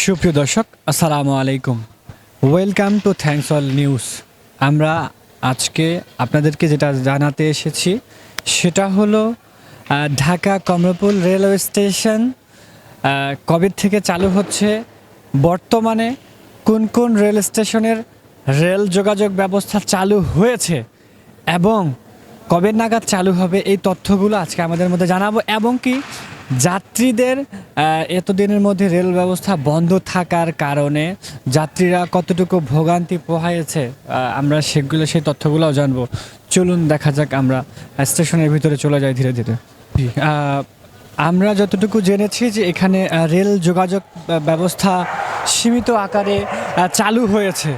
সুপ্রিয় দর্শক আসসালামু আলাইকুম, welcome to thanks all news. আমরা আজকে আপনাদেরকে যেটা জানাতে এসেছি সেটা হলো ঢাকা কমলাপুর রেলওয়ে স্টেশন কবে থেকে চালু হচ্ছে, বর্তমানে কোন কোন রেল স্টেশনের রেল যোগাযোগ ব্যবস্থা চালু হয়েছে এবং কবে নাগাদ চালু হবে, এই তথ্যগুলো আজকে আমাদের মধ্যে জানাবো। এবং কি যাত্রীদের এতদিনের মধ্যে রেল ব্যবস্থা বন্ধ থাকার কারণে যাত্রীরা কতটুকু ভোগান্তি পোহাইছে আমরা সেই তথ্যগুলোও জানবো। চলুন দেখা যাক, আমরা স্টেশনের ভিতরে চলে যাই ধীরে ধীরে। আমরা যতটুকু জেনেছি যে এখানে রেল যোগাযোগ ব্যবস্থা সীমিত আকারে চালু হয়েছে,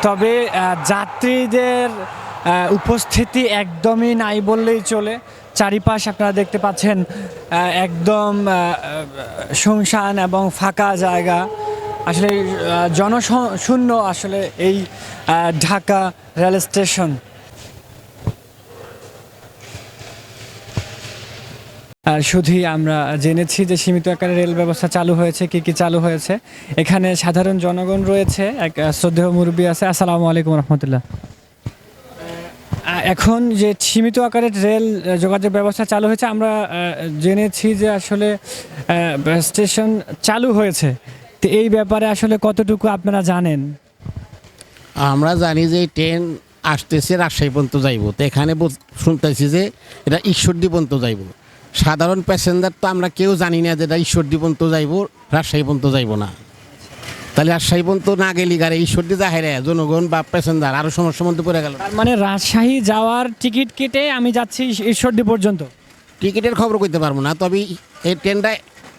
তবে যাত্রীদের উপস্থিতি একদমই নাই বললেই চলে। চারিপাশ আপনারা দেখতে পাচ্ছেন একদম শুনশান এবং ফাঁকা জায়গা, আসলে জনশূন্য আসলে এই ঢাকা রেল স্টেশন। শুধুই আমরা জেনেছি যে সীমিত আকারে রেল ব্যবস্থা চালু হয়েছে। কি চালু হয়েছে, এখানে সাধারণ জনগণ রয়েছে, এক শ্রদ্ধেয় মুরব্বী আছে। আসসালামু আলাইকুম রহমতুল্লাহ। এখন যে সীমিত আকারে রেল যোগাযোগ ব্যবস্থা চালু হয়েছে, আমরা জেনেছি যে আসলে স্টেশন চালু হয়েছে, তো এই ব্যাপারে আসলে কতটুকু আপনারা জানেন? আমরা জানি যে ট্রেন আসতেছে রাজশাহী পর্যন্ত যাইব, তো এখানে শুনতেছি যে এটা ঈশ্বরদী পর্যন্ত যাইব। সাধারণ প্যাসেঞ্জার তো আমরা কেউ জানি না যে এটা ঈশ্বরদী পর্যন্ত যাইব, রাজশাহী পর্যন্ত যাইব না। তাহলে রাজশাহী পর্যন্ত না গেলি গাড়ি ঈশ্বরদী জাহেরে জনগণ বা প্যাসেঞ্জার আরও সমস্যার মধ্যে পড়ে গেল। মানে রাজশাহী যাওয়ার টিকিট কেটে আমি যাচ্ছি ঈশ্বরদী পর্যন্ত, টিকিটের খবর কইতে পারবো না, তবে এই ট্রেনটা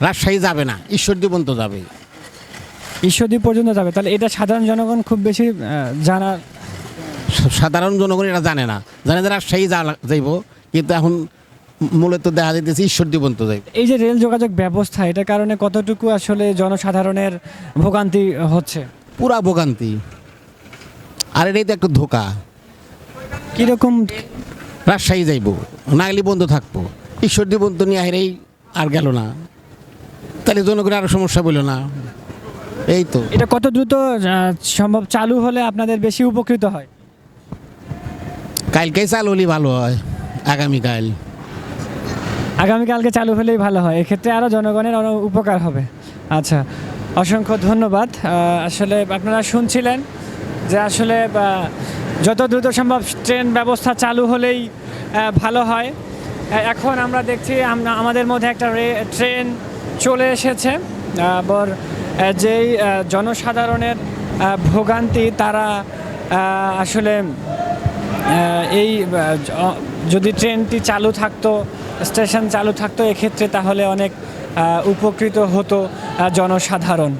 রাজশাহী যাবে না, ঈশ্বরদী পর্যন্ত যাবে। ঈশ্বরদী পর্যন্ত যাবে, তাহলে এটা সাধারণ জনগণ খুব বেশি জানা। সাধারণ জনগণ এটা জানে না, জানে যে রাজশাহী যাইব, কিন্তু এখন মূলত দেখা যাইতেছে ঈশ্বরদী পর্যন্ত যাইব। এই যে রেল যোগাযোগ ব্যবস্থা, এটার কারণে কতটুকু আসলে জনসাধারণের ভোগান্তি হচ্ছে? পুরা ভোগান্তি, আর এটাই তো একটা ধোকা। কীরকম? রাজশাহী যাইব না গেলে বন্ধ থাকবো, ঈশ্বরদী বন্ধ নিয়ে হেরেই আর গেল না, তাহলে জনগণের আরও সমস্যা বলল না। এই তো এটা কত দ্রুত সম্ভব চালু হলে আপনাদের বেশি উপকৃত হয়? কালকেই চালু হলে ভালো হয়, আগামীকালকে চালু হলেই ভালো হয়, এক্ষেত্রে আরও জনগণের আরও উপকার হবে। আচ্ছা, অসংখ্য ধন্যবাদ। আসলে আপনারা শুনছিলেন যে আসলে যত দ্রুত সম্ভব ট্রেন ব্যবস্থা চালু হলেই ভালো হয়। এখন আমরা দেখছি আমাদের মধ্যে একটা ট্রেন চলে এসেছে। যেই জনসাধারণের ভোগান্তি, তারা আসলে এই যদি ট্রেনটি চালু থাকতো, স্টেশন চালু থাকতো, এক্ষেত্রে তাহলে অনেক উপকৃত হতো জনসাধারণ।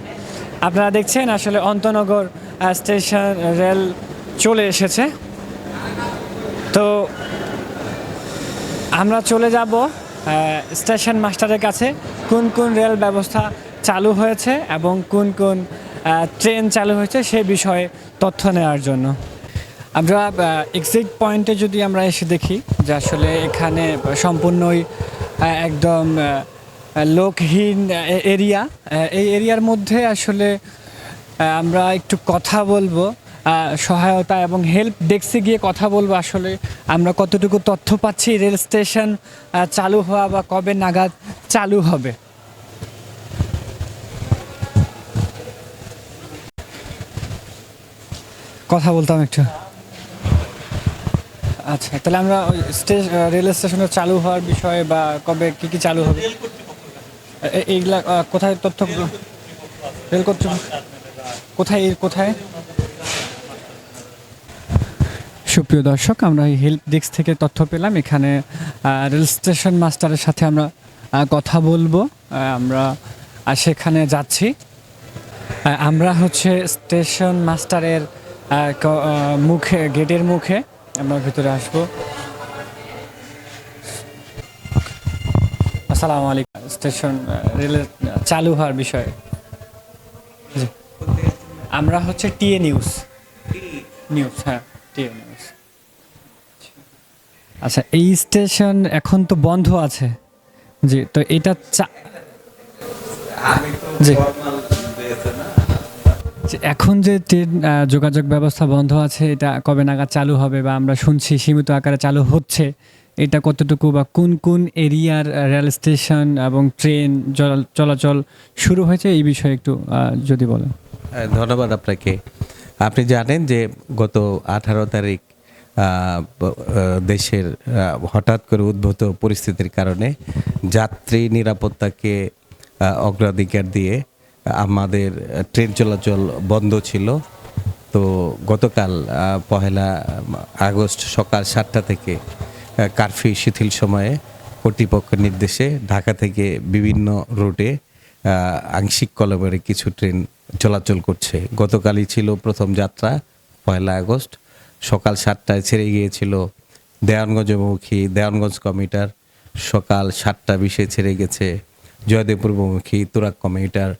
আপনারা দেখছেন আসলে অন্তনগর স্টেশন রেল চলে এসেছে। তো আমরা চলে যাব স্টেশন মাস্টারের কাছে, কোন কোন রেল ব্যবস্থা চালু হয়েছে এবং কোন কোন ট্রেন চালু হয়েছে সে বিষয়ে তথ্য নেওয়ার জন্য। আমরা এক্সাক্ট পয়েন্টে যদি আমরা এসে দেখি যে আসলে এখানে সম্পূর্ণই একদম লোকহীন এরিয়া। এই এরিয়ার মধ্যে আসলে আমরা একটু কথা বলবো, সহায়তা এবং হেল্প ডেস্কে গিয়ে কথা বলবো আসলে আমরা কতটুকু তথ্য পাচ্ছি রেল স্টেশন চালু হওয়া বা কবে নাগাদ চালু হবে। কথা বলতাম একটু। আচ্ছা, তাহলে আমরা রেল স্টেশনের চালু হওয়ার বিষয়ে বা কবে কি চালু হবে এইগুলা কোথায় তথ্য, রেল কর্তৃপক্ষ কোথায়? সুপ্রিয় দর্শক, আমরা এই হেল্প ডেস্ক থেকে তথ্য পেলাম। এখানে রেল স্টেশন মাস্টারের সাথে আমরা কথা বলবো। আমরা সেখানে যাচ্ছি। আমরা হচ্ছে স্টেশন মাস্টারের গেটের মুখে আমরা ভিতরে আসবো। আসসালামু আলাইকুম। স্টেশন রেলের চালু হওয়ার বিষয়ে আমরা হচ্ছে টিএ নিউজ। হ্যাঁ, টিএ নিউজ। আচ্ছা, এই স্টেশন এখন তো বন্ধ আছে, জি, তো এটা জি যে এখন যে ট্রেন যোগাযোগ ব্যবস্থা বন্ধ আছে, এটা কবে নাগাদ চালু হবে, বা আমরা শুনছি সীমিত আকারে চালু হচ্ছে, এটা কতটুকু বা কোন কোন এরিয়ার রেল স্টেশন এবং ট্রেন চলাচল শুরু হয়েছে, এই বিষয়ে একটু যদি বলেন। ধন্যবাদ আপনাকে। আপনি জানেন যে গত 18 তারিখ দেশের হঠাৎ করে উদ্ভূত পরিস্থিতির কারণে যাত্রী নিরাপত্তাকে অগ্রাধিকার দিয়ে আমাদের ট্রেন চলাচল বন্ধ ছিল। তো গতকাল 1 আগস্ট সকাল 7টা থেকে কারফিউ শিথিল সময়ে কর্তৃপক্ষের নির্দেশে ঢাকা থেকে বিভিন্ন রুটে আংশিক কলবের কিছু ট্রেন চলাচল করছে। গতকালই ছিল প্রথম যাত্রা, 1 আগস্ট সকাল 7টায় ছেড়ে গিয়েছিল দেওয়ানগঞ্জ অভিমুখী দেওয়ানগঞ্জ কমিউটার। সকাল 7টা 20-এ ছেড়ে গেছে জয়দেবপুর অভিমুখী তুরাগ কমিউটার।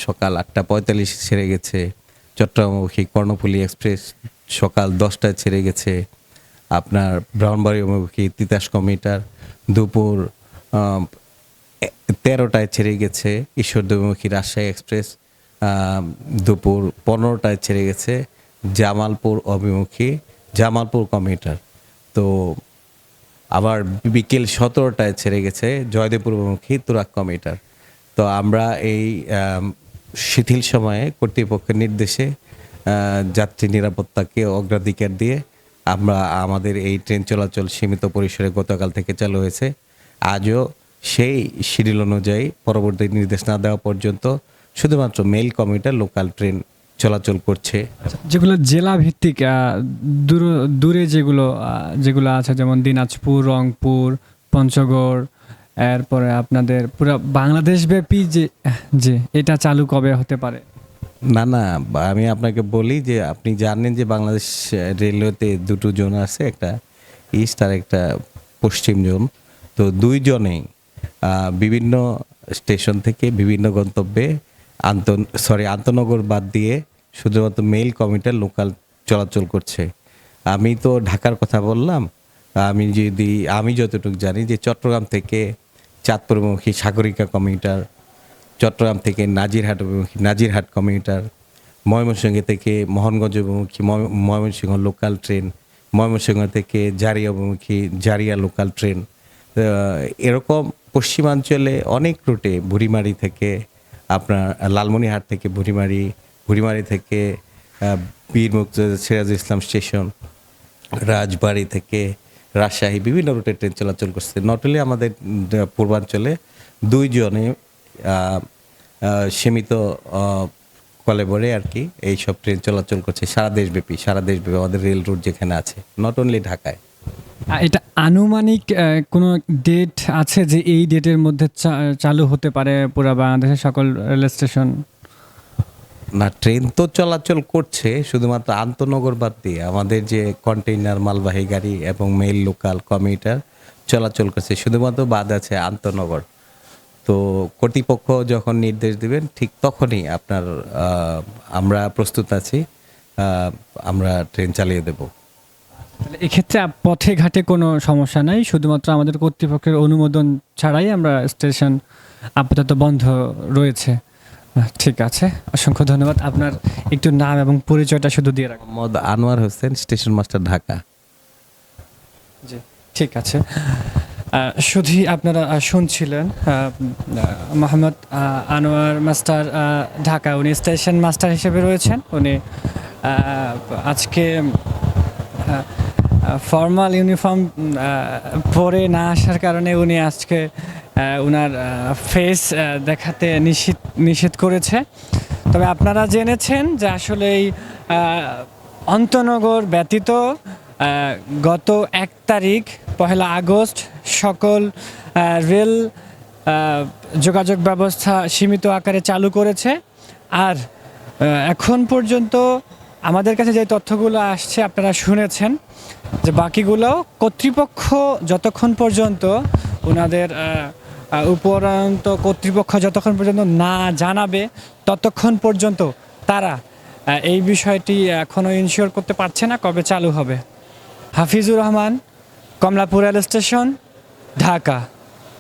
সকাল 8টা 45-এ ছেড়ে গেছে চট্টগ্রামমুখী কর্ণফুলী এক্সপ্রেস। সকাল 10টায় ছেড়ে গেছে আপনার ব্রাহ্মণবাড়ি অভিমুখী তিতাস কমিউটার। দুপুর 13টায় ছেড়ে গেছে ঈশ্বরদীমুখী রাজশাহী এক্সপ্রেস। দুপুর 15টায় ছেড়ে গেছে জামালপুর অভিমুখী জামালপুর কমিউটার। তো আবার বিকেল 17টায় ছেড়ে গেছে জয়দেবপুর অভিমুখী তুরাগ কমিউটার। তো আমরা এই শিথিল সময়ে কর্তৃপক্ষের নির্দেশে যাত্রী নিরাপত্তাকে অগ্রাধিকার দিয়ে আমরা আমাদের এই ট্রেন চলাচল সীমিত পরিসরে গতকাল থেকে চালু হয়েছে। আজও সেই শিডিউল অনুযায়ী পরবর্তী নির্দেশ না দেওয়া পর্যন্ত শুধুমাত্র মেল কমিউটার লোকাল ট্রেন চলাচল করছে। যেগুলো জেলা ভিত্তিক দূরে যেগুলো আছে, যেমন দিনাজপুর, রংপুর, পঞ্চগড়, এরপরে আপনাদের পুরো বাংলাদেশ ব্যাপী যে এটা চালু কবে হতে পারে? না, আমি আপনাকে বলি যে আপনি জানেন যে বাংলাদেশ রেলওয়েতে দুটো জোন আছে, একটা ইস্ট আর একটা পশ্চিম জোন। তো দুই জনেই বিভিন্ন স্টেশন থেকে বিভিন্ন গন্তব্যে আন্তনগর বাদ দিয়ে শুধুমাত্র মেল কমিউটার লোকাল চলাচল করছে। আমি তো ঢাকার কথা বললাম, আমি যতটুকু জানি যে চট্টগ্রাম থেকে চাঁদপুরমুখী সাগরিকা কমিউটার, চট্টগ্রাম থেকে নাজিরহাট অভিমুখী নাজিরহাট কমিউটার, ময়মনসিংহ থেকে মোহনগঞ্জ অভিমুখী ময়মনসিংহ লোকাল ট্রেন, ময়মনসিংহ থেকে জারিয়া অভিমুখী জারিয়া লোকাল ট্রেন। এরকম পশ্চিমাঞ্চলে অনেক রুটে বুড়িমারি থেকে আপনার লালমনিরহাট থেকে বুড়িমারি থেকে বীর মুক্তিযোদ্ধা সিরাজুল ইসলাম স্টেশন, রাজবাড়ী থেকে রাজশাহী, বিভিন্ন রুটে ট্রেন চলাচল করছে। নট অনলি আমাদের পূর্বাঞ্চলে দুইজনে সীমিত কলেবরে আর কি এইসব ট্রেন চলাচল করছে সারা দেশব্যাপী আমাদের রেল রুট যেখানে আছে, নট অনলি ঢাকায়। এটা আনুমানিক কোনো ডেট আছে যে এই ডেটের মধ্যে চালু হতে পারে পুরো বাংলাদেশের সকল রেল স্টেশন? না, ট্রেন তো চলাচল করছে, শুধুমাত্র আন্তনগর বাদ দিয়ে আমাদের যে কন্টেইনার মালবাহী গাড়ি এবং মেল লোকাল কমিউটার চলাচল করছে, শুধুমাত্র বাদ আছে আন্তনগর। তো কর্তৃপক্ষ যখন নির্দেশ দিবেন ঠিক তখনই আমরা প্রস্তুত আছি, আমরা ট্রেন চালিয়ে দেব। এক্ষেত্রে পথে ঘাটে কোনো সমস্যা নাই, শুধুমাত্র আমাদের কর্তৃপক্ষের অনুমোদন ছাড়াই আমরা স্টেশন আপাতত বন্ধ রয়েছে। ঠিক আছে, অসংখ্য ধন্যবাদ। আপনার একটু নাম এবং পরিচয়টা শুধু দিয়ে রাখুন। Mohammad Anwar Hossain, station master, Dhaka. জি, ঠিক আছে। শুধু আপনারা শুনছিলেন মোহাম্মদ আনোয়ার মাস্টার, ঢাকা। উনি স্টেশন মাস্টার হিসেবে রয়েছেন। উনি আজকে ফর্মাল ইউনিফর্ম পরে না আসার কারণে উনি আজকে ওনার ফেস দেখাতে নিষেধ করেছে। তবে আপনারা জেনেছেন যে আসলে এই অন্তনগর ব্যতীত গত 1 তারিখ 1 আগস্ট সকল রেল যোগাযোগ ব্যবস্থা সীমিত আকারে চালু করেছে। আর এখন পর্যন্ত আমাদের কাছে যে তথ্যগুলো আসছে আপনারা শুনেছেন, যে বাকিগুলো কর্তৃপক্ষ যতক্ষণ পর্যন্ত ওনাদের উপরন্ত কর্তৃপক্ষ যতক্ষণ পর্যন্ত না জানাবে ততক্ষণ পর্যন্ত তারা এই বিষয়টি এখনও ইনশিওর করতে পারছে না কবে চালু হবে। Hafizur Rahman, Kamalapur rail station, Dhaka.